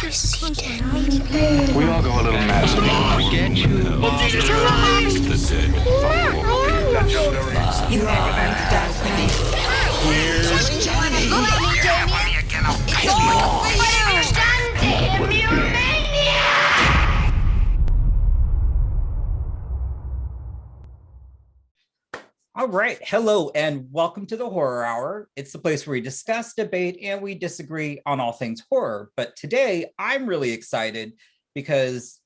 We all go a little mad sometimes. Get you. You are under Jasmine. Here's Johnny. All right. Hello and welcome to the Horror Hour. It's the place where we discuss, debate, and we disagree on all things horror. But today I'm really excited because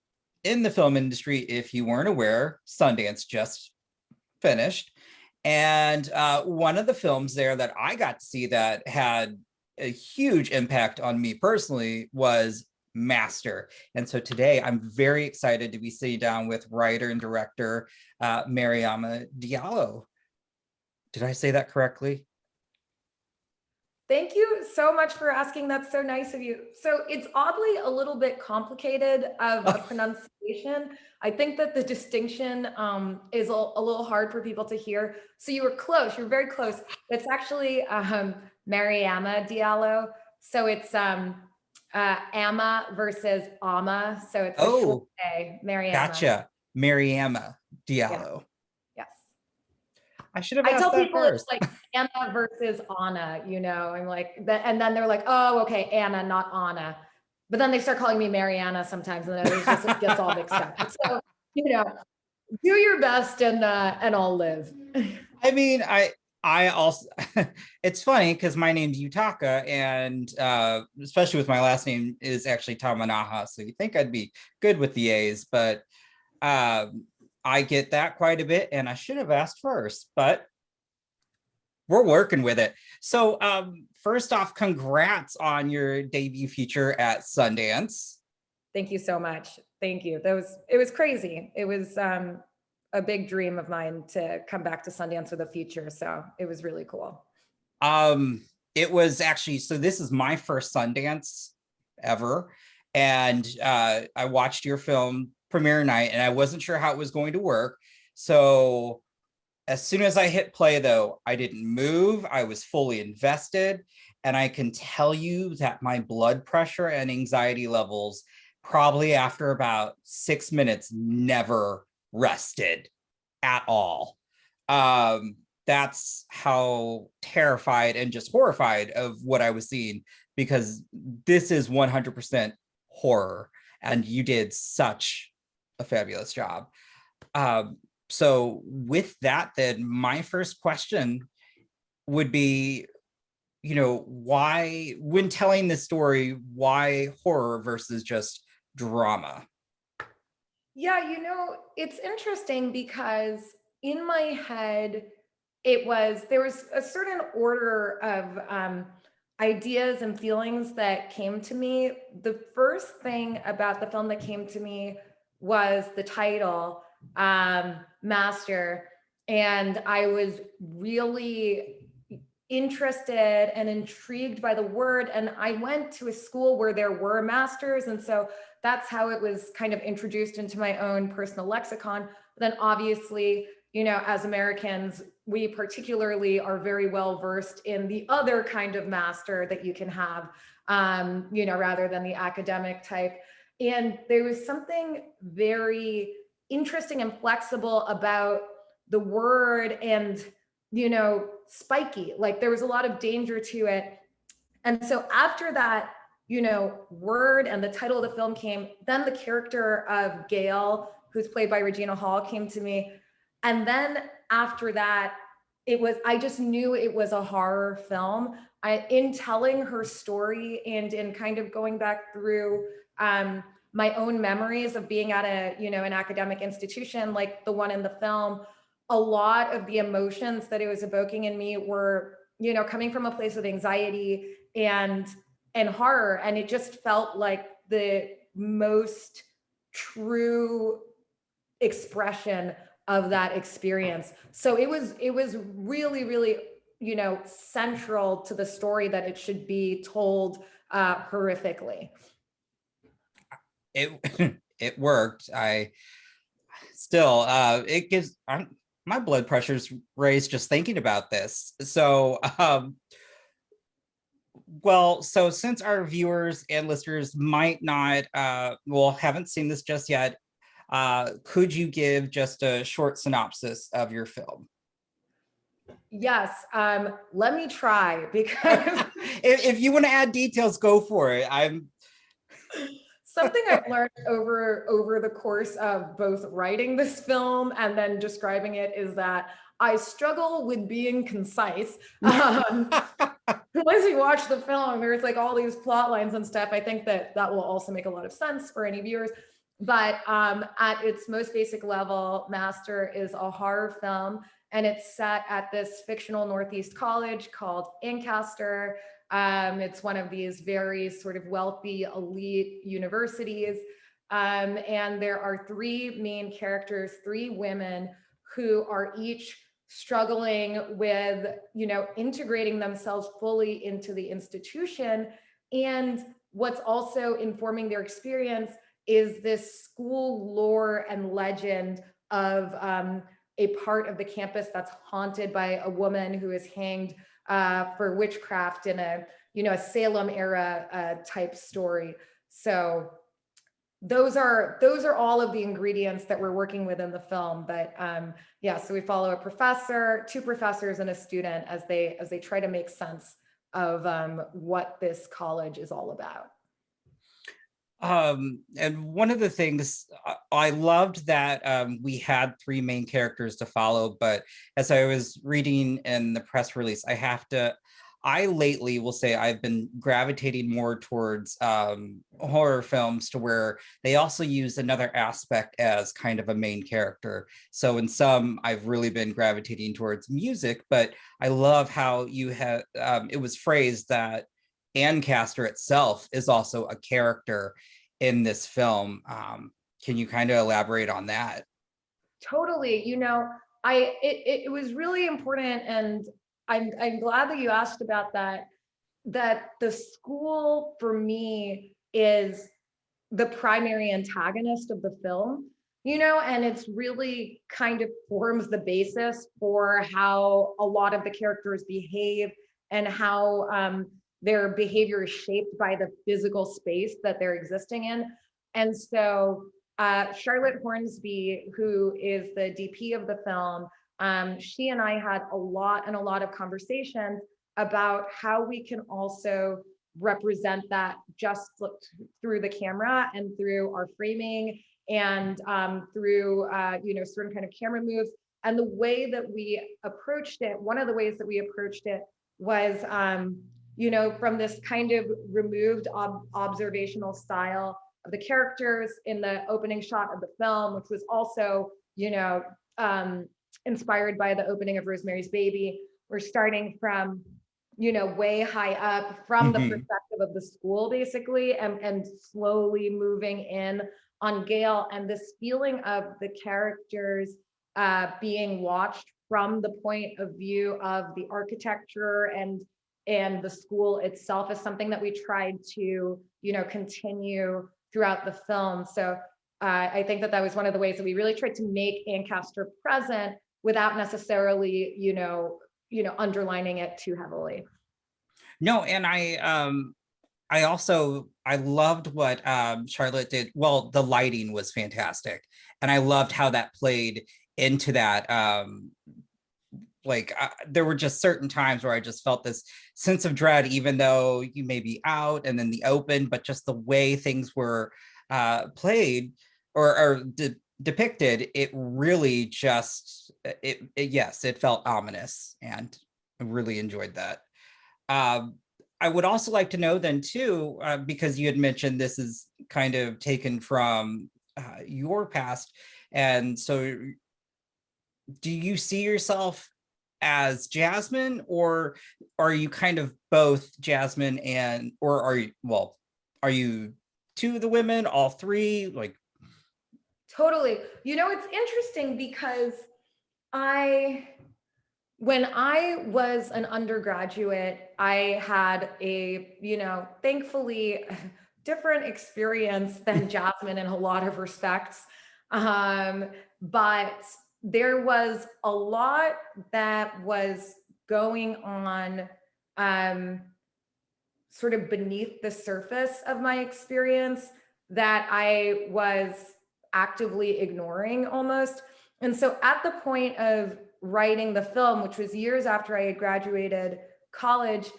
in the film industry, if you weren't aware, Sundance just finished. And one of the films there that I got to see that had a huge impact on me personally was Master. And so today I'm very excited to be sitting down with writer and director Mariama Diallo. Did I say that correctly? Thank you so much for asking. That's so nice of you. So it's oddly a little bit complicated of a pronunciation. I think that the distinction is a little hard for people to hear. So you were close, you're very close. It's actually Mariama Diallo. So it's Amma versus Ama. So it's a short A, Mariama. Gotcha. Mariama Diallo. Yeah. Yes. I should have I asked tell that people first. it's like Anna versus Anna, you know, I'm like, and then they're like, oh, okay, Anna, not Anna. But then they start calling me Mariana sometimes, and then it gets all mixed up. So, you know, do your best and I'll live. I mean, I also, it's funny because my name's Yutaka, and especially with my last name is actually Tamanaha. So you think I'd be good with the A's, but I get that quite a bit, and I should have asked first, but we're working with it. So first off, congrats on your debut feature at Sundance. Thank you so much. Thank you. It was crazy. It was a big dream of mine to come back to Sundance with a feature. So it was really cool. It was actually, so this is my first Sundance ever. And I watched your film premiere night and I wasn't sure how it was going to work. So as soon as I hit play though, I didn't move. I was fully invested. And I can tell you that my blood pressure and anxiety levels probably after about 6 minutes never rested at all. That's how terrified and just horrified of what I was seeing, because this is 100% horror and you did such a fabulous job. So with that, then my first question would be, you know, why, when telling this story, why horror versus just drama? Yeah, you know, it's interesting because in my head, there was a certain order of ideas and feelings that came to me. The first thing about the film that came to me was the title, Master. And I was really interested and intrigued by the word. And I went to a school where there were masters. And so that's how it was kind of introduced into my own personal lexicon. But then obviously, you know, as Americans, we particularly are very well versed in the other kind of master that you can have, you know, rather than the academic type. And there was something very interesting and flexible about the word and, you know, spiky, like there was a lot of danger to it. And so after that, you know, word and the title of the film came, then the character of Gail, who's played by Regina Hall, came to me. And then after that, I just knew it was a horror film. In telling her story and in kind of going back through my own memories of being at an academic institution like the one in the film, a lot of the emotions that it was evoking in me were, you know, coming from a place of anxiety and horror. And it just felt like the most true expression of that experience. So it was really, really, you know, central to the story that it should be told horrifically. It worked. It gives my blood pressure's raised just thinking about this. So Well, so since our viewers and listeners might not, haven't seen this just yet, could you give just a short synopsis of your film? Yes, let me try because If you want to add details, go for it. something I've learned over the course of both writing this film and then describing it is that I struggle with being concise. Once you watch the film, there's like all these plot lines and stuff. I think that will also make a lot of sense for any viewers. But at its most basic level, Master is a horror film, and it's set at this fictional Northeast college called Ancaster. It's one of these very sort of wealthy elite universities. And there are three main characters, three women who are each struggling with, integrating themselves fully into the institution. And what's also informing their experience is this school lore and legend of a part of the campus that's haunted by a woman who is hanged for witchcraft in a Salem era type story. So those are all of the ingredients that we're working with in the film. But so we follow a professor, two professors, and a student as they try to make sense of what this college is all about. And one of the things I loved that we had three main characters to follow, but as I was reading in the press release, I lately will say I've been gravitating more towards horror films to where they also use another aspect as kind of a main character. So in some, I've really been gravitating towards music, but I love how you have, it was phrased that Ancaster itself is also a character in this film. Can you kind of elaborate on that? Totally. It was really important, and I'm glad that you asked about that. That the school for me is the primary antagonist of the film, and it's really kind of forms the basis for how a lot of the characters behave and how their behavior is shaped by the physical space that they're existing in. And so Charlotte Hornsby, who is the DP of the film, she and I had a lot of conversations about how we can also represent that just through the camera and through our framing and through certain kind of camera moves. And the way that we approached it, one of the ways that we approached it was from this kind of removed observational style of the characters in the opening shot of the film, which was also inspired by the opening of Rosemary's Baby. We're starting from way high up from the perspective of the school, basically, and slowly moving in on Gail, and this feeling of the characters being watched from the point of view of the architecture and the school itself is something that we tried to continue throughout the film. So I think that was one of the ways that we really tried to make Ancaster present without necessarily underlining it too heavily. No, and I loved what Charlotte did. Well, the lighting was fantastic, and I loved how that played into that. There were just certain times where I just felt this sense of dread, even though you may be out and in the open, but just the way things were played or depicted, it really just, it felt ominous, and I really enjoyed that. I would also like to know then too, because you had mentioned this is kind of taken from your past, and so do you see yourself as Jasmine, or are you kind of both Jasmine or are you two of the women, all three? Like, totally. It's interesting because when I was an undergraduate, I had a, thankfully different experience than Jasmine in a lot of respects. But there was a lot that was going on sort of beneath the surface of my experience that I was actively ignoring almost. And so at the point of writing the film, which was years after I had graduated college,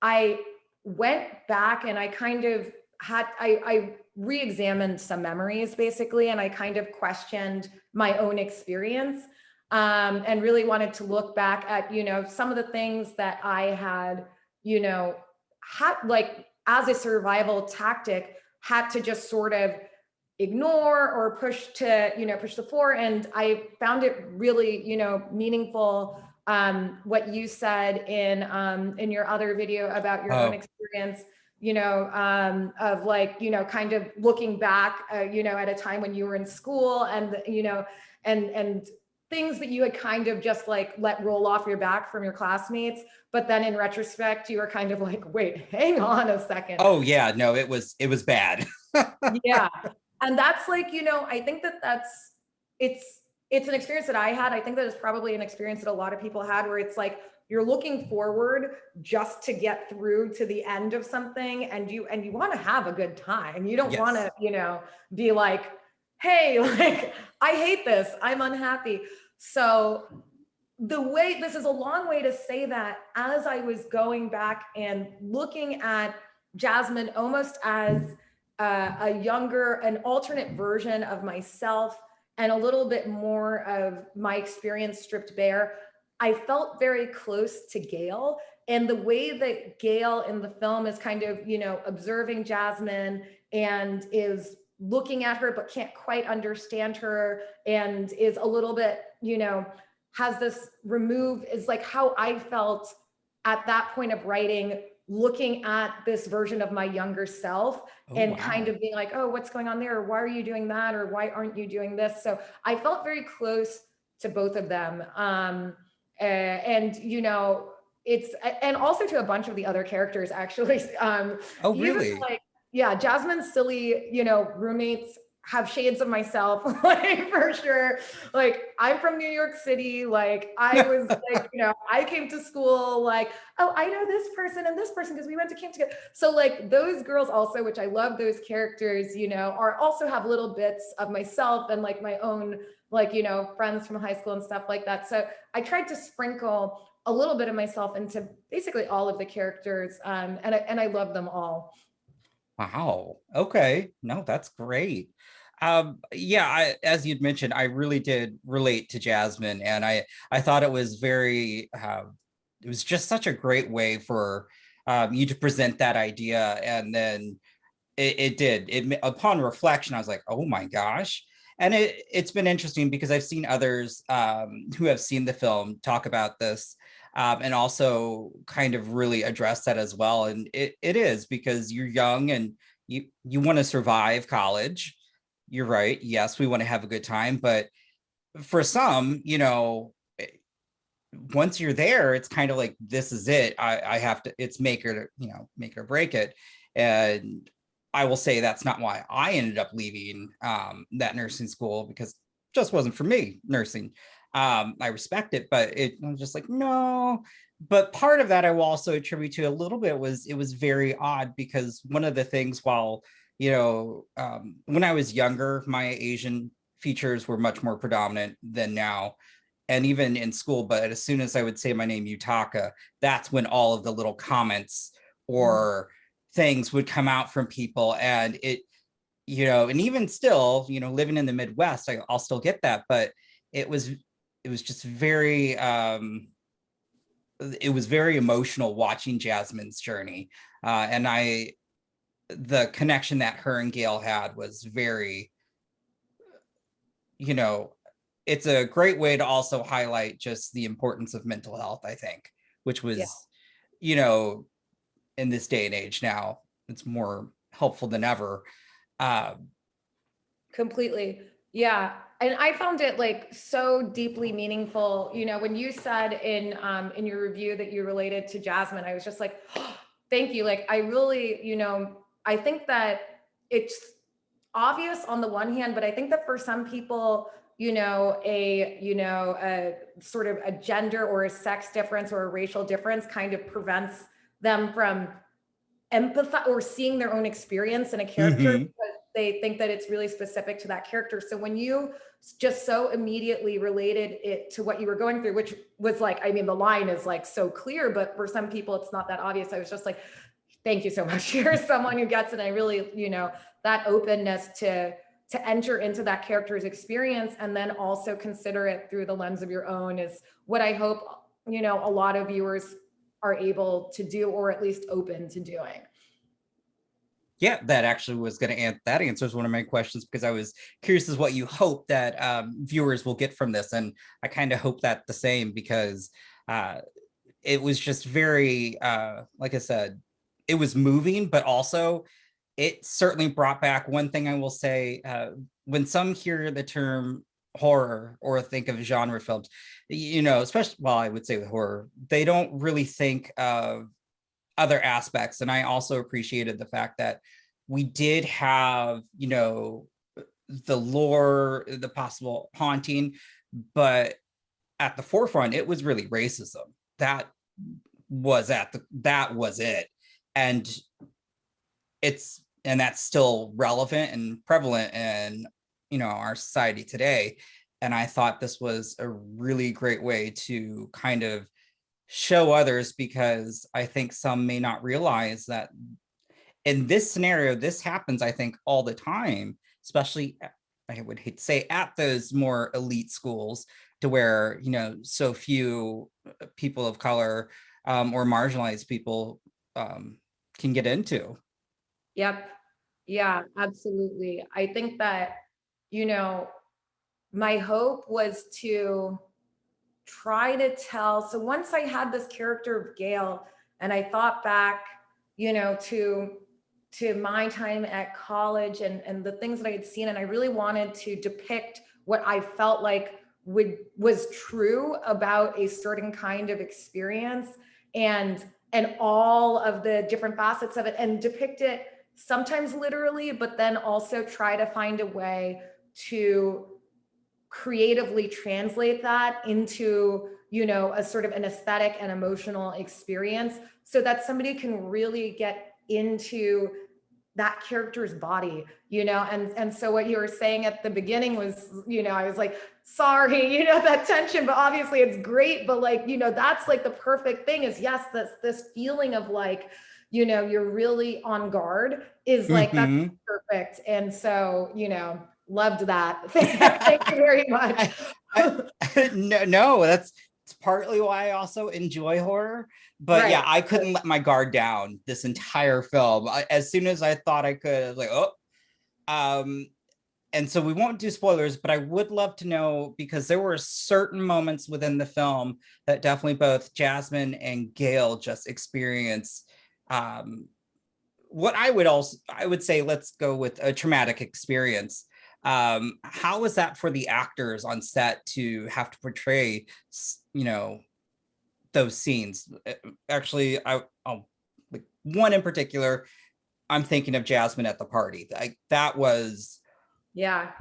I went back and I kind of I re-examined some memories basically, and I kind of questioned my own experience, and really wanted to look back at, some of the things that I had, had like as a survival tactic, had to just sort of ignore or push the floor. And I found it really, meaningful, what you said in your other video about your own experience, of like, kind of looking back, at a time when you were in school, and, and things that you had kind of just like let roll off your back from your classmates. But then in retrospect, you were kind of like, wait, hang on a second. Oh yeah, no, it was bad. Yeah. And that's like, I think it's an experience that I had. I think that is probably an experience that a lot of people had, where it's like, you're looking forward just to get through to the end of something, and you want to have a good time. You don't want to, be like, hey, like, I hate this, I'm unhappy. So this is a long way to say that as I was going back and looking at Jasmine almost as an alternate version of myself, and a little bit more of my experience stripped bare, I felt very close to Gail. And the way that Gail in the film is kind of, observing Jasmine and is looking at her, but can't quite understand her, and is a little bit, has this is like how I felt at that point of writing, looking at this version of my younger self, kind of being like, oh, what's going on there? Or why are you doing that? Or why aren't you doing this? So I felt very close to both of them. And, and also to a bunch of the other characters, actually. Oh, really? Like, yeah, Jasmine's silly, roommates have shades of myself, like, for sure. Like, I'm from New York City. Like, I was like, I came to school like, oh, I know this person and this person because we went to camp together. So like those girls also, which I love those characters, are also have little bits of myself and like my own, like, friends from high school and stuff like that. So I tried to sprinkle a little bit of myself into basically all of the characters. And I love them all. Wow. Okay. No, that's great. Yeah, as you'd mentioned, I really did relate to Jasmine, and I thought it was very, it was just such a great way for you to present that idea. And then upon reflection, I was like, oh my gosh. And it's been interesting because I've seen others who have seen the film talk about this, and also kind of really address that as well. And it is because you're young and you want to survive college. You're right. Yes, we want to have a good time. But for some, once you're there, it's kind of like, this is it. I have to, it's make or break it. And I will say that's not why I ended up leaving that nursing school, because it just wasn't for me, nursing. I respect it, but I was just like, no. But part of that I will also attribute to a little bit it was very odd, because one of the things, while, when I was younger, my Asian features were much more predominant than now, and even in school. But as soon as I would say my name, Yutaka, that's when all of the little comments or things would come out from people. And it, and even still, living in the Midwest, I'll still get that. But it was just very, it was very emotional watching Jasmine's journey. And the connection that her and Gail had was very, it's a great way to also highlight just the importance of mental health, I think, which was, in this day and age now, it's more helpful than ever. Completely. Yeah. And I found it like so deeply meaningful. When you said in your review that you related to Jasmine, I was just like, oh, thank you. Like, I really, I think that it's obvious on the one hand, but I think that for some people, a sort of a gender or a sex difference or a racial difference kind of prevents them from empathize or seeing their own experience in a character because they think that it's really specific to that character. So when you just so immediately related it to what you were going through, which was like, I mean, the line is like so clear, but for some people it's not that obvious. I was just like, thank you so much. You're someone who gets it. I really, you know, that openness to enter into that character's experience and then also consider it through the lens of your own is what I hope, you know, a lot of viewers are able to do, or at least open to doing. Yeah, that actually was going to that answers one of my questions, because I was curious as what you hope that viewers will get from this. And I kind of hope that the same, because it was just very, like I said, it was moving, but also it certainly brought back one thing I will say, when some hear the term horror or think of genre films, you know, especially, well, I would say with horror, they don't really think of other aspects. And I also appreciated the fact that we did have, you know, the lore, the possible haunting, but at the forefront, it was really racism. That was it. And that's still relevant and prevalent in, you know, our society today. And I thought this was a really great way to kind of show others, because I think some may not realize that in this scenario, this happens, I think, all the time, especially, I would hate to say, at those more elite schools, to where, you know, so few people of color or marginalized people can get into. Yep. Yeah, absolutely. I think that, you know, my hope was to try to tell. So once I had this character of Gail and I thought back, you know, to my time at college and the things that I had seen, and I really wanted to depict what I felt like was true about a certain kind of experience and all of the different facets of it, and depict it sometimes literally, but then also try to find a way to creatively translate that into, you know, a sort of an aesthetic and emotional experience so that somebody can really get into that character's body, you know. And so what you were saying at the beginning was, you know, I was like, sorry, you know, that tension, but obviously it's great. But like, you know, that's like the perfect thing is, yes, this feeling of like, you know, you're really on guard is like, that's perfect. And so, you know, loved that. Thank you very much. No, it's partly why I also enjoy horror. But right. Yeah, I couldn't let my guard down this entire film. As soon as I thought I could, I was like, oh. And so we won't do spoilers, but I would love to know, because there were certain moments within the film that definitely both Jasmine and Gail just experienced. What I would say, let's go with a traumatic experience. How was that for the actors on set to have to portray, you know, those scenes? Actually, I'll like one in particular, I'm thinking of Jasmine at the party. That was, yeah.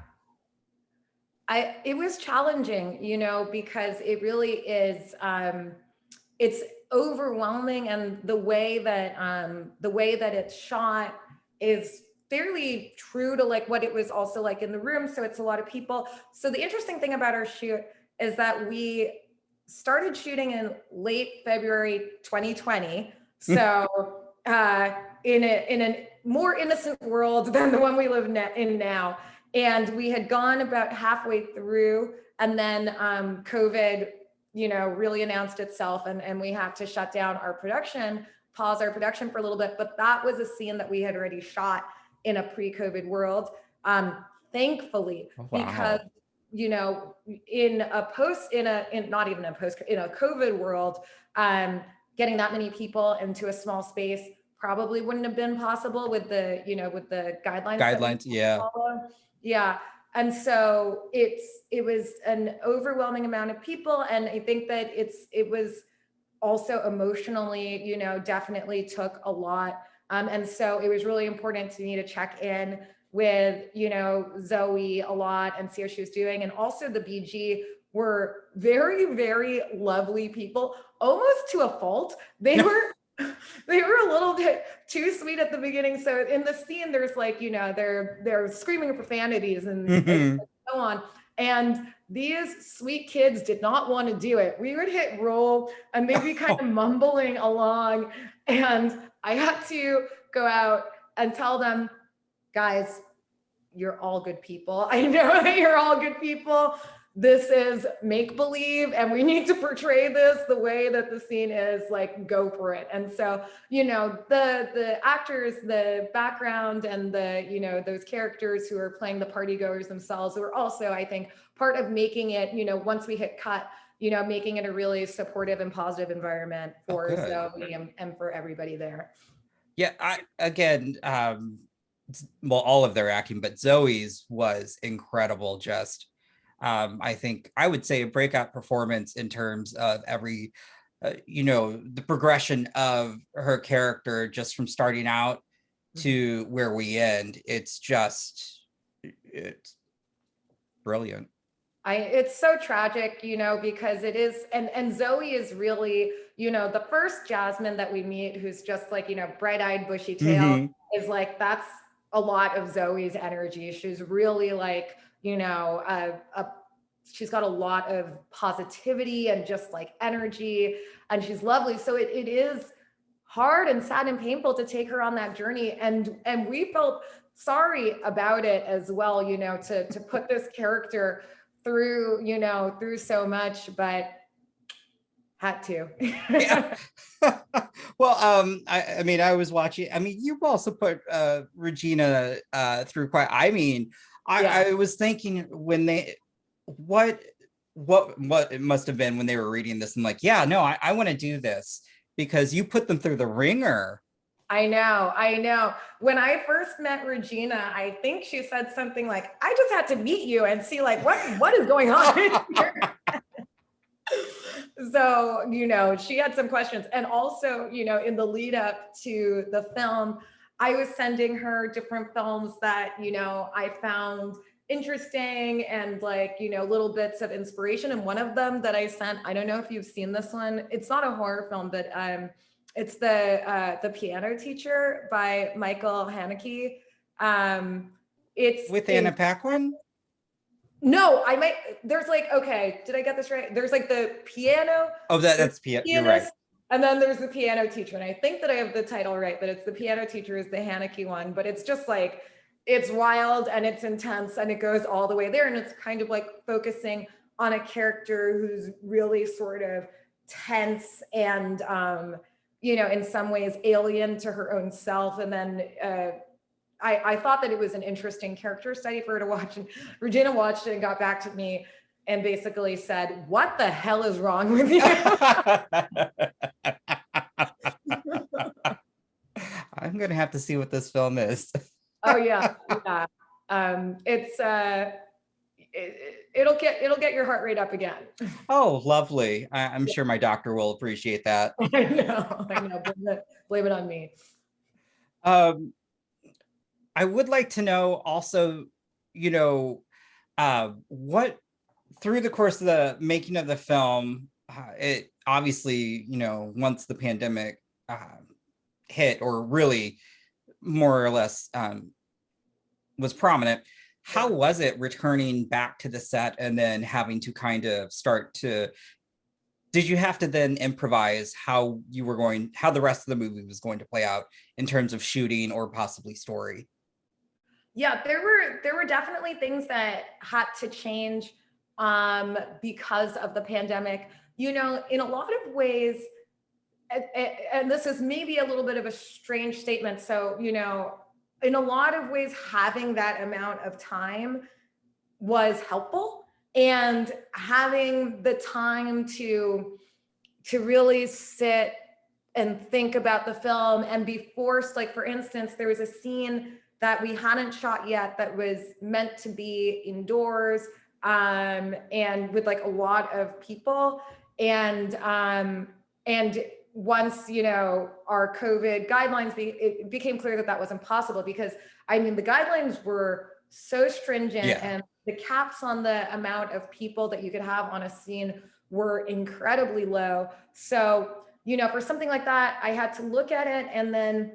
It was challenging, you know, because it really is, it's overwhelming, and the way that it's shot is fairly true to like what it was also like in the room. So it's a lot of people. So the interesting thing about our shoot is that we started shooting in late February 2020. So in a more innocent world than the one we live in now. And we had gone about halfway through, and then COVID, you know, really announced itself, and we had to shut down our production, pause our production for a little bit. But that was a scene that we had already shot in a pre-COVID world, thankfully, because, you know, in a COVID world, getting that many into a small space probably wouldn't have been possible with the, you know, with the guidelines. Yeah. Yeah. And so it was an overwhelming amount of people. And I think that it was also emotionally, you know, definitely took a lot. And so it was really important to me to check in with, you know, Zoe a lot and see how she was doing. And also the BG were very, very lovely people, almost to a fault. They were they were a little bit too sweet at the beginning. So in the scene, there's like, you know, they're screaming profanities and so on. And these sweet kids did not want to do it. We would hit roll and they'd be kind of mumbling along. And I had to go out and tell them, guys, you're all good people. I know that you're all good people. This is make-believe and we need to portray this the way that the scene is, like, go for it. And so, you know, the actors, the background and the, you know, those characters who are playing the party goers themselves were also, I think, part of making it, you know, once we hit cut, you know, making it a really supportive and positive environment for Zoe and for everybody there. Yeah, well, all of their acting, but Zoe's was incredible. Just I think I would say a breakout performance in terms of every, you know, the progression of her character just from starting out to where we end. It's brilliant. It's so tragic, you know, because it is, and Zoe is really, you know, the first Jasmine that we meet, who's just like, you know, bright-eyed, bushy-tailed, is like, that's a lot of Zoe's energy. She's really like, you know, she's got a lot of positivity and just like energy, and she's lovely. So it is hard and sad and painful to take her on that journey. And we felt sorry about it as well, you know, to put this character through, you know, through so much, but had to. Yeah. Well, I mean, I was watching, I mean, you've also put Regina through quite, I mean, I was thinking when what it must have been when they were reading this and like, yeah, no, I want to do this because you put them through the ringer. I know. When I first met Regina, I think she said something like, I just had to meet you and see like, what is going on here? So, you know, she had some questions. And also, you know, in the lead up to the film, I was sending her different films that, you know, I found interesting and like, you know, little bits of inspiration. And one of them that I sent, I don't know if you've seen this one. It's not a horror film, but it's the Piano Teacher by Michael Haneke. It's with Anna Paquin. No, there's like, okay, did I get this right? There's like the piano. Oh, that's piano. You're right. And then there's the Piano Teacher. And I think that I have the title right, that it's the Piano Teacher is the Haneke one, but it's just like, it's wild and it's intense and it goes all the way there. And it's kind of like focusing on a character who's really sort of tense and, you know, in some ways alien to her own self. And then I thought that it was an interesting character study for her to watch. And Regina watched it and got back to me and basically said, what the hell is wrong with you? I'm going to have to see what this film is. Oh yeah. It's it'll get your heart rate up again. Oh, lovely. I'm sure my doctor will appreciate that. I know. Blame it on me. I would like to know also, you know, what through the course of the making of the film, it obviously, you know, once the pandemic hit, or really more or less was prominent, how was it returning back to the set and then having to kind of did you have to then improvise how the rest of the movie was going to play out in terms of shooting or possibly story? Yeah, there were definitely things that had to change because of the pandemic. You know, in a lot of ways, and this is maybe a little bit of a strange statement. So, you know, in a lot of ways, having that amount of time was helpful, and having the time to really sit and think about the film and be forced, like for instance, there was a scene that we hadn't shot yet that was meant to be indoors and with like a lot of people. And once, you know, our COVID guidelines, it became clear that that wasn't possible, because I mean, the guidelines were so stringent, and the caps on the amount of people that you could have on a scene were incredibly low. So for something like that, I had to look at it and then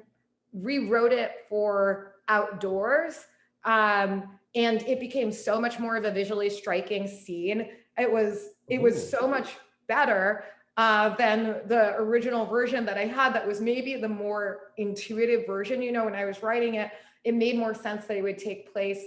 rewrote it for outdoors. And it became so much more of a visually striking scene. It was so much better than the original version that I had. That was maybe the more intuitive version. When I was writing it, it made more sense that it would take place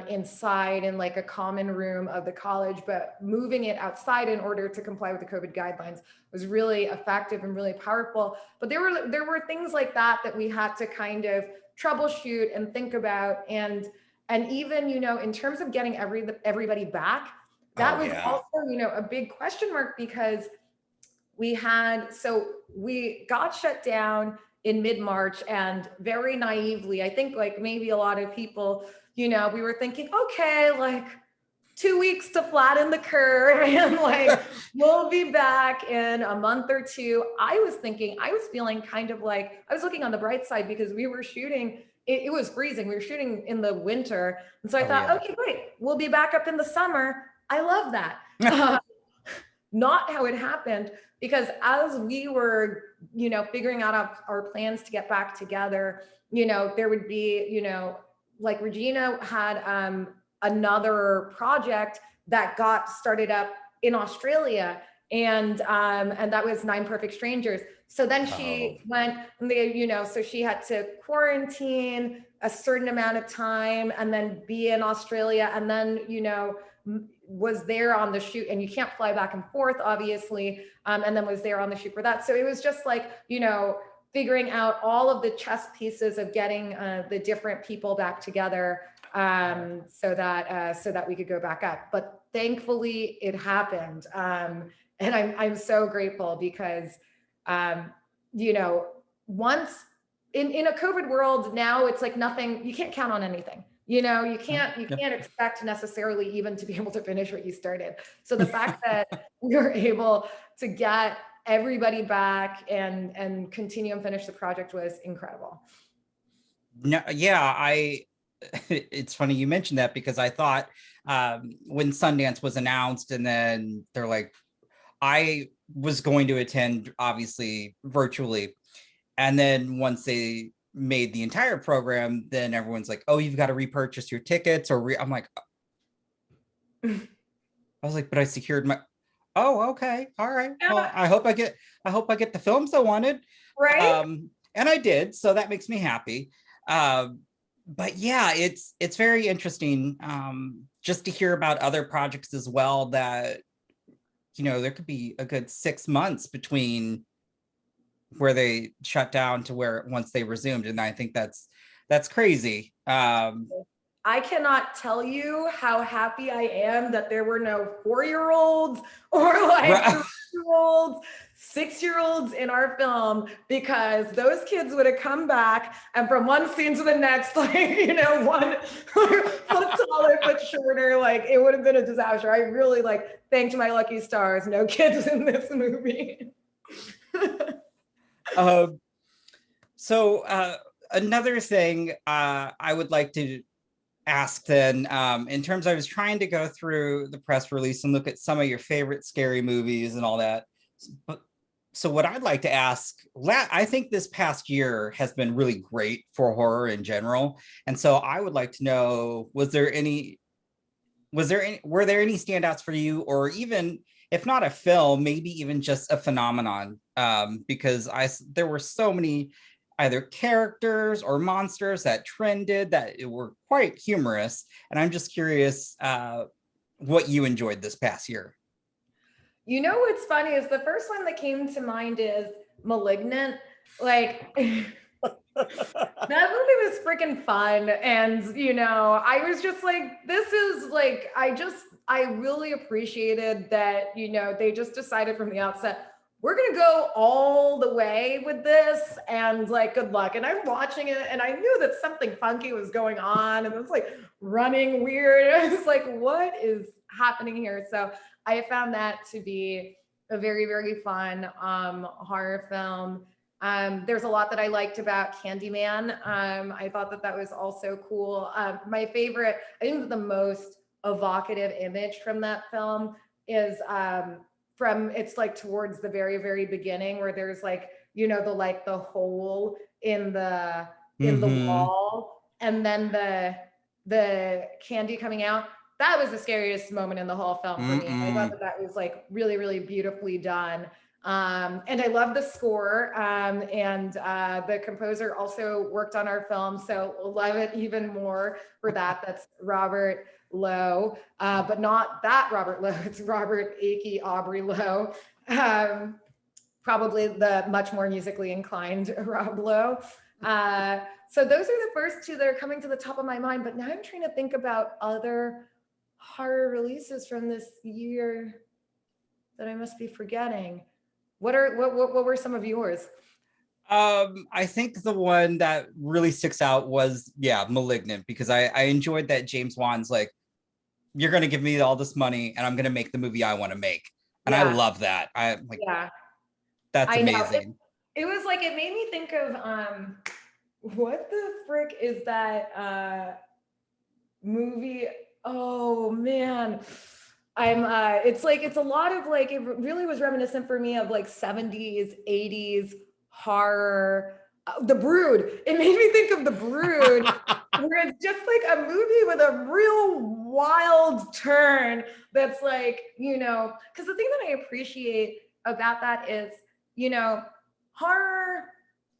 inside in like a common room of the college, but moving it outside in order to comply with the COVID guidelines was really effective and really powerful. But there were things like that we had to kind of troubleshoot and think about, and even in terms of getting everybody back, that was also a big question mark, because we got shut down in mid-March, and very naively, I think like maybe a lot of people, we were thinking, okay, like 2 weeks to flatten the curve and like we'll be back in a month or two. I was feeling kind of like, I was looking on the bright side, because we were shooting, it was freezing. We were shooting in the winter. And so I thought, okay, great, we'll be back up in the summer. I love that. Not how it happened, because as we were, figuring out our plans to get back together, there would be, like Regina had another project that got started up in Australia, and that was 9 Perfect Strangers. So then she went, and so she had to quarantine a certain amount of time and then be in Australia, and then, was there on the shoot, and you can't fly back and forth, obviously, and then was there on the shoot for that. So it was just like, figuring out all of the chess pieces of getting the different people back together, so that we could go back up. But thankfully it happened. And I'm so grateful, because, once in a COVID world now, it's like nothing, you can't count on anything. You can't expect necessarily even to be able to finish what you started. So the fact that we were able to get everybody back and continue and finish the project was incredible. No, yeah, it's funny you mentioned that, because I thought when Sundance was announced, and then they're like, I was going to attend obviously virtually, and then once they made the entire program, then everyone's like, oh, you've got to repurchase your tickets, or I'm like, I was like, but I secured my, oh, okay, all right, well, I hope I get the films I wanted, right? And I did, so that makes me happy. But yeah, it's very interesting just to hear about other projects as well, that there could be a good 6 months between where they shut down to where once they resumed, and I think that's crazy. I cannot tell you how happy I am that there were no 4-year-olds or like 3-year-olds, 6-year-olds in our film, because those kids would have come back, and from one scene to the next, like, 1 foot taller, foot shorter, like it would have been a disaster. I really thanked my lucky stars. No kids in this movie. So another thing I would like to ask then, in terms, I was trying to go through the press release and look at some of your favorite scary movies and all that. So what I'd like to ask, I think this past year has been really great for horror in general. And so I would like to know, were there any standouts for you, or even if not a film, maybe even just a phenomenon? Because there were so many either characters or monsters that trended that were quite humorous. And I'm just curious what you enjoyed this past year. What's funny is the first one that came to mind is Malignant. Like, that movie was freaking fun. And, I was just like, this is like, I really appreciated that, they just decided from the outset, we're going to go all the way with this, and like, good luck. And I'm watching it, and I knew that something funky was going on, and it was like running weird. I was like, what is happening here? So I found that to be a very, very fun horror film. There's a lot that I liked about Candyman. I thought that was also cool. My favorite, I think the most evocative image from that film is it's like towards the very, very beginning where there's like, you know, the hole in the wall, and then the candy coming out. That was the scariest moment in the whole film for me. I thought that was like really, really beautifully done. And I love the score. And the composer also worked on our film, so love it even more for that. That's Robert Lowe, but not that Robert Lowe. It's Robert Akey Aubrey Lowe. Probably the much more musically inclined Rob Lowe. So those are the first two that are coming to the top of my mind, but now I'm trying to think about other horror releases from this year that I must be forgetting. What were some of yours? I think the one that really sticks out was, Malignant, because I enjoyed that James Wan's like, you're going to give me all this money and I'm going to make the movie I want to make. And I love that. That's amazing. It was like, it made me think of, what the frick is that movie? Oh man. It's like, it's a lot of like, it really was reminiscent for me of like 70s, 80s horror. The Brood. It made me think of The Brood, where it's just like a movie with a real wild turn that's like, you know, because the thing that I appreciate about that is, you know, horror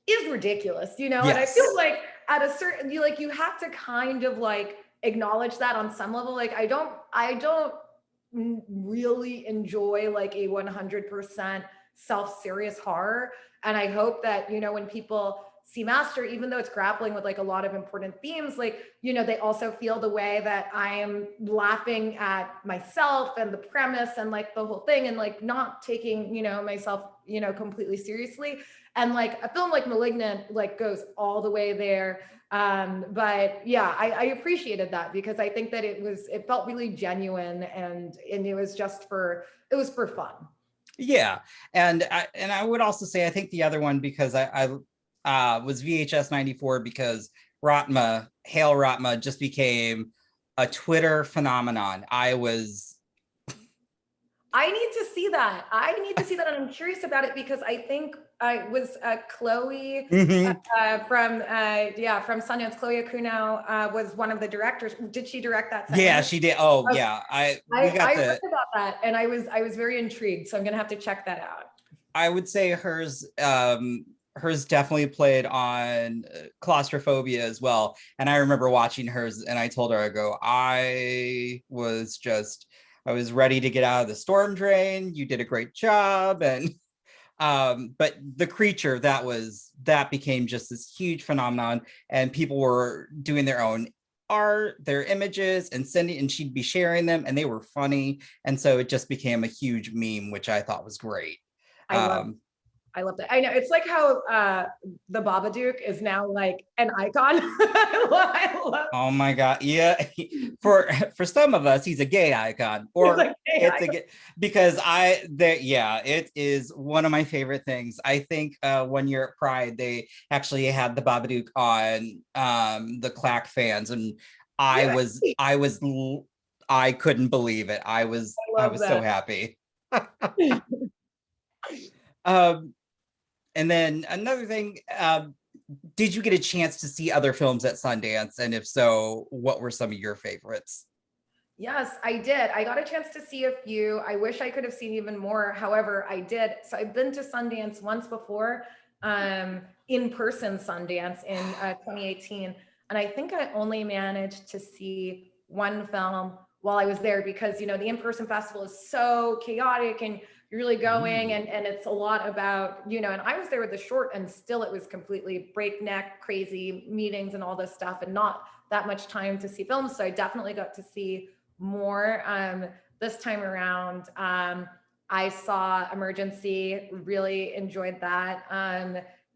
is ridiculous, you know, and I feel like at a certain, you have to kind of like acknowledge that on some level. Like I don't really enjoy like a 100% self-serious horror. And I hope that, you know, when people see Master, even though it's grappling with like a lot of important themes, like, you know, they also feel the way that I am laughing at myself and the premise and like the whole thing, and like not taking, you know, myself, you know, completely seriously. And like a film like Malignant like goes all the way there. But yeah, I appreciated that because I think that it felt really genuine, and it was for fun. Yeah. And I would also say, I think the other one, because I was VHS 94, because Hail Ratma just became a Twitter phenomenon. I need to see that. And I'm curious about it because I think it was Chloe from Sundance. Chloe Akuno was one of the directors. Did she direct that? Yeah, she did. Oh, okay. yeah. I heard about that, and I was very intrigued. So I'm gonna have to check that out. I would say hers definitely played on claustrophobia as well. And I remember watching hers, and I told her, I was ready to get out of the storm drain. You did a great job. And but The Creature, that became just this huge phenomenon, and people were doing their own art, their images, and she'd be sharing them, and they were funny. And so it just became a huge meme, which I thought was great. I love that. I know it's like how the Babadook is now like an icon. I love oh my God. Yeah. For some of us, he's a gay icon, or because it is one of my favorite things. I think one year at Pride, they actually had the Babadook on the Clack fans, and I couldn't believe it. I was so happy. And then another thing, did you get a chance to see other films at Sundance? And if so, what were some of your favorites? Yes, I did. I got a chance to see a few. I wish I could have seen even more. However, I did. So I've been to Sundance once before, in-person Sundance in 2018. And I think I only managed to see one film while I was there because, you know, the in-person festival is so chaotic and you're really going and it's a lot about, you know, and I was there with the short and still it was completely breakneck, crazy meetings and all this stuff and not that much time to see films. So I definitely got to see more this time around. I saw Emergency, really enjoyed that.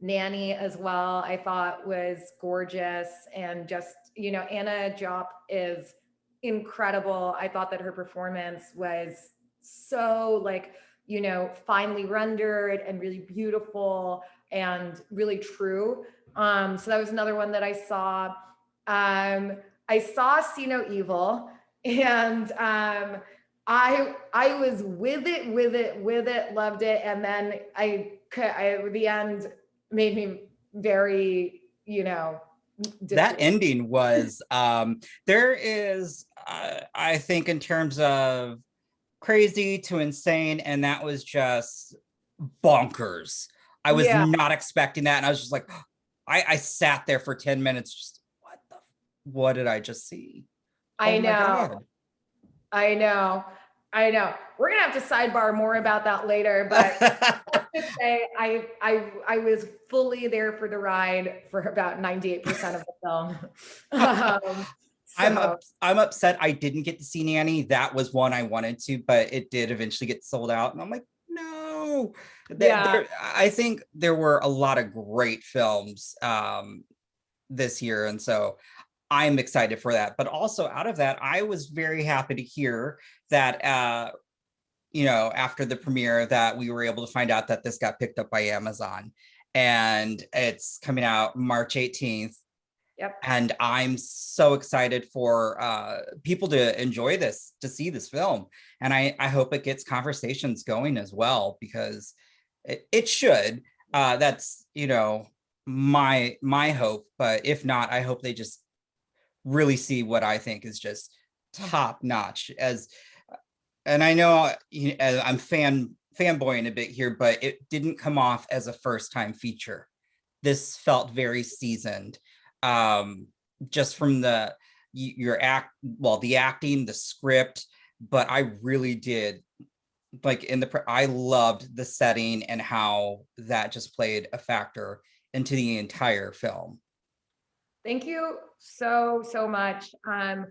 Nanny as well, I thought was gorgeous, and just, you know, Anna Diop is incredible. I thought that her performance was so like, you know, finely rendered and really beautiful and really true. So that was another one that I saw. I saw See No Evil, and I was with it, loved it, and then the end made me very, that ending was there is I think in terms of crazy to insane, and that was just bonkers. I was yeah. not expecting that, and I was just like, I sat there for 10 minutes just what did I just see? I Oh my God. know. I know. We're gonna have to sidebar more about that later, but let's just say I was fully there for the ride for about 98% of the film. I'm upset I didn't get to see Nanny. That was one I wanted to, but it did eventually get sold out, and I'm like, no. Yeah. I think there were a lot of great films this year, and so I'm excited for that. But also out of that, I was very happy to hear that after the premiere that we were able to find out that this got picked up by Amazon, and it's coming out March 18th. Yep. And I'm so excited for people to enjoy this, to see this film. And I hope it gets conversations going as well, because it should. That's, my hope. But if not, I hope they just really see what I think is just top notch. And I know I'm fanboying a bit here, but it didn't come off as a first time feature. This felt very seasoned, just from the acting, the script. But I really did like I loved the setting and how that just played a factor into the entire film. Thank you so much. I'm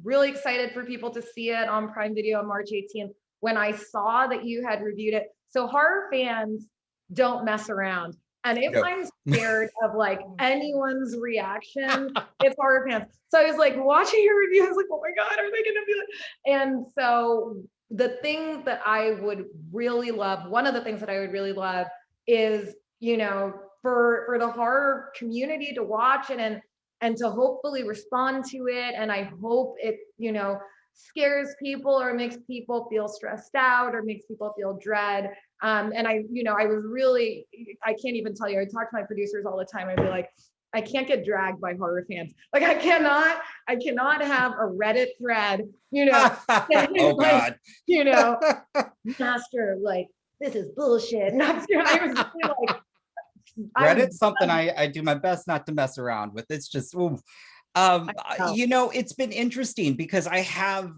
really excited for people to see it on Prime Video on March 18th. When I saw that you had reviewed it, so horror fans don't mess around. And if I'm scared of like anyone's reaction, it's horror fans. So I was like watching your review, I was like, oh my God, are they gonna be like? And so the thing that I would really love, one of the things that I would really love is, for the horror community to watch it and to hopefully respond to it. And I hope it, scares people or makes people feel stressed out or makes people feel dread. And I can't even tell you, I talk to my producers all the time. I'd be like, I can't get dragged by horror fans. Like I cannot have a Reddit thread, oh God, master, like, this is bullshit. And I was really like, Reddit's something I do my best not to mess around with. It's just, it's been interesting because I have,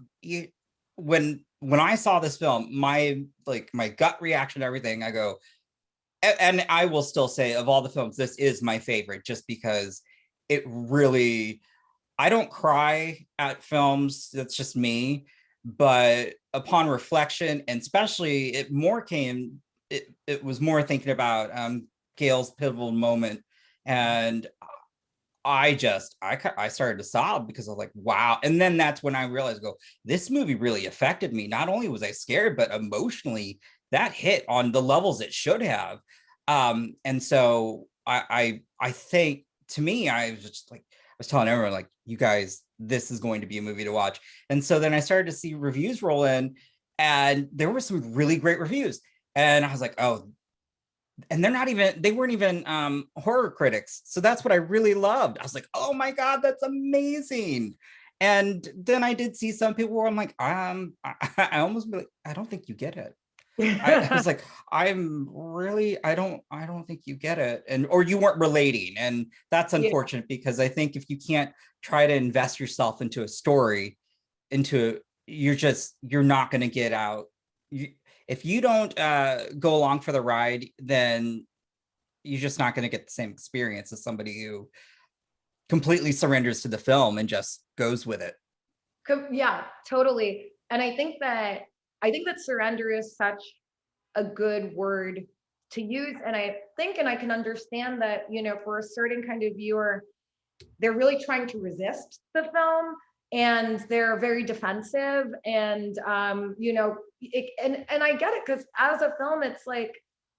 when I saw this film, my gut reaction to everything, I go, and I will still say of all the films, this is my favorite, just because it really, I don't cry at films. That's just me. But upon reflection, and especially it was more thinking about Gail's pivotal moment, and I started to sob because I was like, wow. And then that's when I realized, this movie really affected me. Not only was I scared, but emotionally that hit on the levels it should have. And so I think, to me, I was just like, I was telling everyone, like, you guys, this is going to be a movie to watch. And so then I started to see reviews roll in, and there were some really great reviews. And I was like, oh, and they weren't even horror critics. So that's what I really loved. I was like, oh my God, that's amazing. And then I did see some people where I'm like, I almost be like, I don't think you get it. I was like, I don't think you get it. Or you weren't relating. And that's unfortunate, because I think if you can't try to invest yourself into a story, you're not going to get out. If you don't go along for the ride, then you're just not going to get the same experience as somebody who completely surrenders to the film and just goes with it. Yeah, totally. And I think that surrender is such a good word to use. And I think, and I can understand that, for a certain kind of viewer, they're really trying to resist the film, and they're very defensive, and and I get it, because as a film, it's like,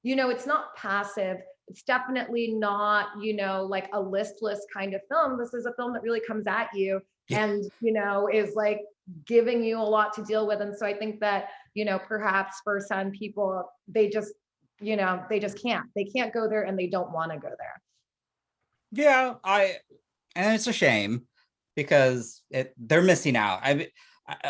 it's not passive. It's definitely not, like a listless kind of film. This is a film that really comes at you and, is like giving you a lot to deal with. And so I think that, perhaps for some people, they just can't. They can't go there and they don't want to go there. Yeah, and it's a shame because they're missing out.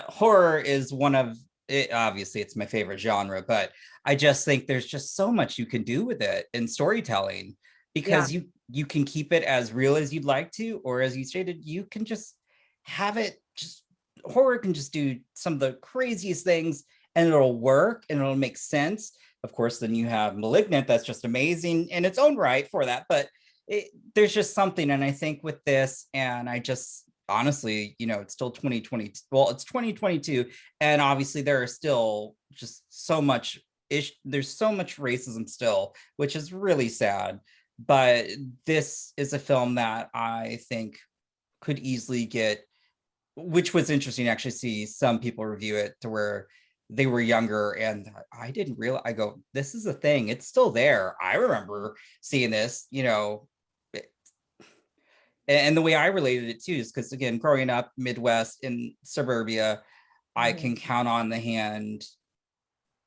Horror is one of it, obviously it's my favorite genre, but I just think there's just so much you can do with it in storytelling because you can keep it as real as you'd like to, or as you stated, you can just have it just horror can just do some of the craziest things and it'll work and it'll make sense. Of course, then you have Malignant, that's just amazing in its own right for that, but there's just something. And I think with this, and I just honestly, it's still 2020. Well, it's 2022. And obviously there are still just so much there's so much racism still, which is really sad. But this is a film that I think could easily get, which was interesting to actually see some people review it to where they were younger and I didn't realize, I go, this is a thing. It's still there. I remember seeing this, and the way I related it too is because, again, growing up Midwest in suburbia, I can count on the hand,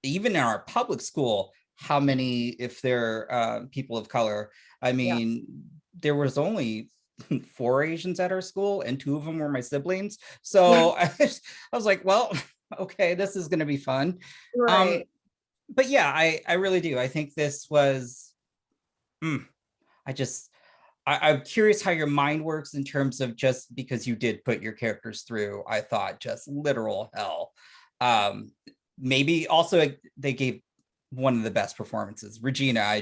even in our public school, how many, if they're people of color. I mean, there was only 4 Asians at our school and 2 of them were my siblings. So I was like, well, okay, this is going to be fun. Right. But yeah, I really do. I think this was, I'm curious how your mind works in terms of, just because you did put your characters through, I thought, just literal hell. Maybe also they gave one of the best performances. Regina,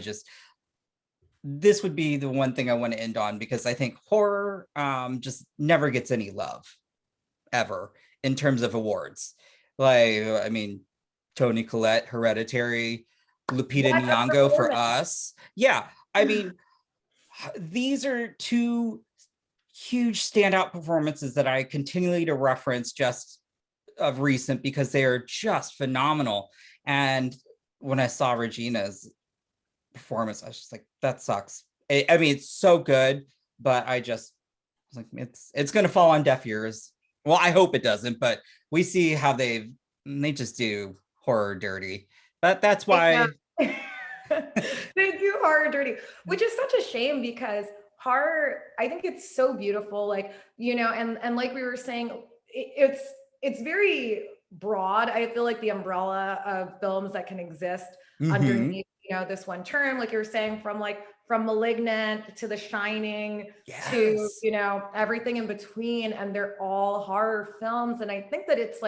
this would be the one thing I want to end on, because I think horror just never gets any love ever in terms of awards. Like, I mean, Toni Collette, Hereditary, Lupita Nyong'o for Us. Yeah, I mean, these are 2 huge standout performances that I continually to reference just of recent because they are just phenomenal. And when I saw Regina's performance, I was just like, that sucks. I mean, it's so good, but I just was like, it's going to fall on deaf ears. Well, I hope it doesn't, but we see how they just do horror dirty. That's why. They do horror dirty, which is such a shame because horror, I think it's so beautiful. Like, and like we were saying, it's very broad. I feel like the umbrella of films that can exist underneath, this one term, like you were saying, from Malignant to The Shining to, everything in between. And they're all horror films. And I think that it's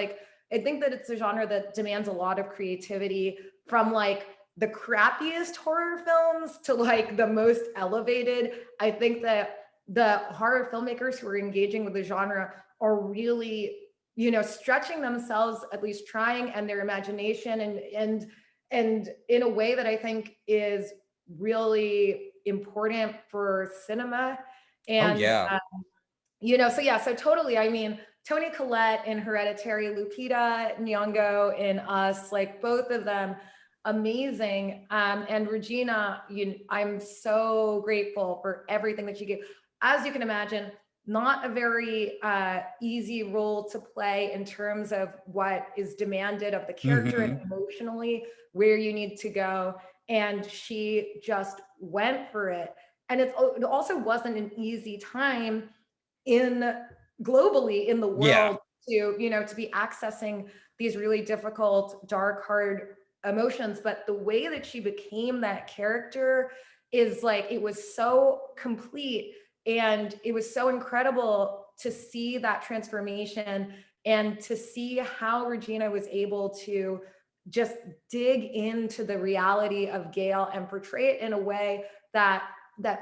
a genre that demands a lot of creativity, from like the crappiest horror films to like the most elevated. I think that the horror filmmakers who are engaging with the genre are really, stretching themselves, at least trying, and their imagination and in a way that I think is really important for cinema. And so totally. I mean, Toni Collette in Hereditary, Lupita Nyong'o in Us, like both of them amazing. And Regina, I'm so grateful for everything that she gave. As you can imagine, not a very easy role to play in terms of what is demanded of the character and emotionally where you need to go. And she just went for it. And it also wasn't an easy time globally in the world to be accessing these really difficult, dark, hard emotions. But the way that she became that character is like, it was so complete, and it was so incredible to see that transformation and to see how Regina was able to just dig into the reality of Gail and portray it in a way that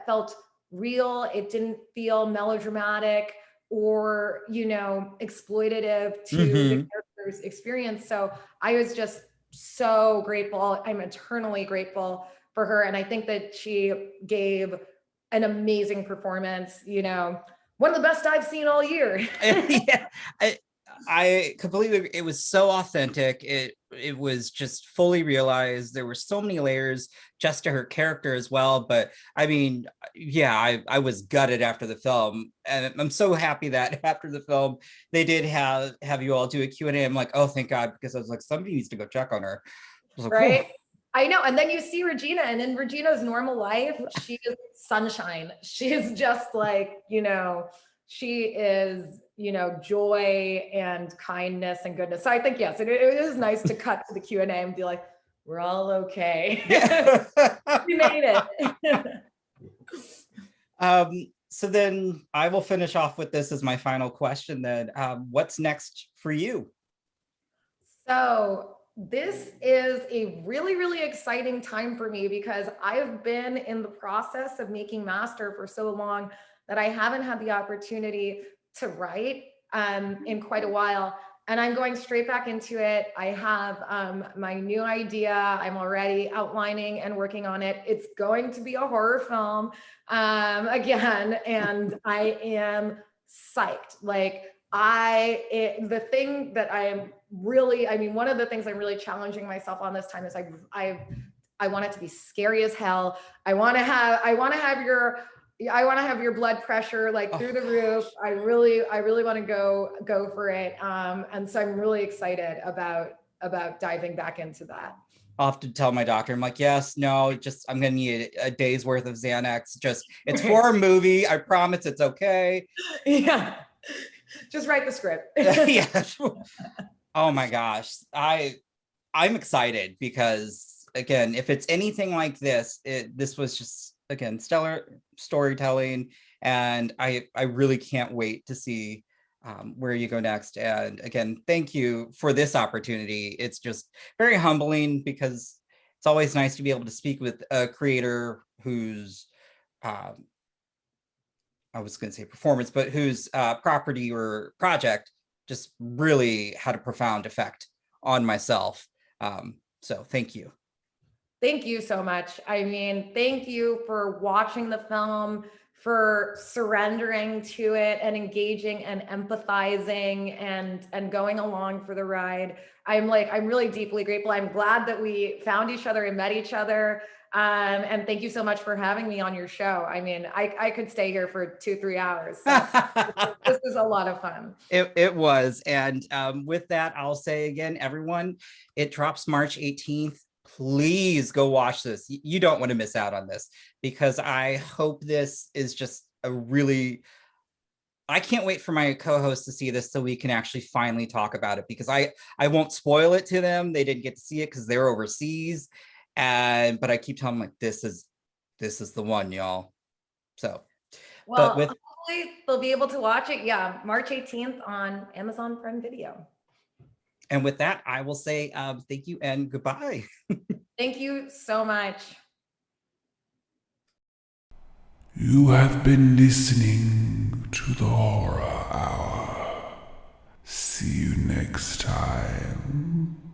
felt real. It didn't feel melodramatic or, exploitative to the character's experience. So I was just so grateful. I'm eternally grateful for her. And I think that she gave an amazing performance, one of the best I've seen all year. I completely agree. It was so authentic. It was just fully realized. There were so many layers just to her character as well. But I mean, yeah, I was gutted after the film, and I'm so happy that after the film they did have you all do a Q&A. I'm like, oh, thank God, because I was like, somebody needs to go check on her. I was like, Right? "Whew." I know. And then you see Regina, and in Regina's normal life, she is sunshine. She is just like, she is, joy and kindness and goodness. So I think, yes, it is nice to cut to the Q&A and be like, we're all okay. Yeah. We made it. So then I will finish off with this as my final question then. What's next for you? So this is a really, really exciting time for me because I've been in the process of making master for so long that I haven't had the opportunity to write in quite a while. And I'm going straight back into it. I have my new idea. I'm already outlining and working on it. It's going to be a horror film again, and I am psyched. Like the thing that I am really, one of the things I'm really challenging myself on this time is I want it to be scary as hell. I want to have your blood pressure like through the roof. I really want to go for it. And so I'm really excited about diving back into that. I'll have to tell my doctor. I'm like, yes, no, just I'm gonna need a day's worth of Xanax. Just it's for a movie. I promise it's okay. Yeah. Just write the script. Yeah. Oh my gosh. I'm excited because again, if it's anything like this, this was just again stellar storytelling, and I really can't wait to see where you go next. And again, thank you for this opportunity. It's just very humbling because it's always nice to be able to speak with a creator whose I was going to say performance, but whose property or project just really had a profound effect on myself. So thank you. Thank you so much. Thank you for watching the film, for surrendering to it and engaging and empathizing and going along for the ride. I'm really deeply grateful. I'm glad that we found each other and met each other. And thank you so much for having me on your show. I could stay here for 2-3 hours. So this is a lot of fun. It was. And with that, I'll say again, everyone, it drops March 18th. Please go watch this. You don't want to miss out on this because I hope this is just I can't wait for my co-host to see this so we can actually finally talk about it, because I won't spoil it to them. They didn't get to see it because they're overseas. But I keep telling them like, this is the one, y'all. So, well, hopefully they'll be able to watch it. Yeah. March 18th on Amazon Prime Video. And with that, I will say thank you and goodbye. Thank you so much. You have been listening to the Horror Hour. See you next time.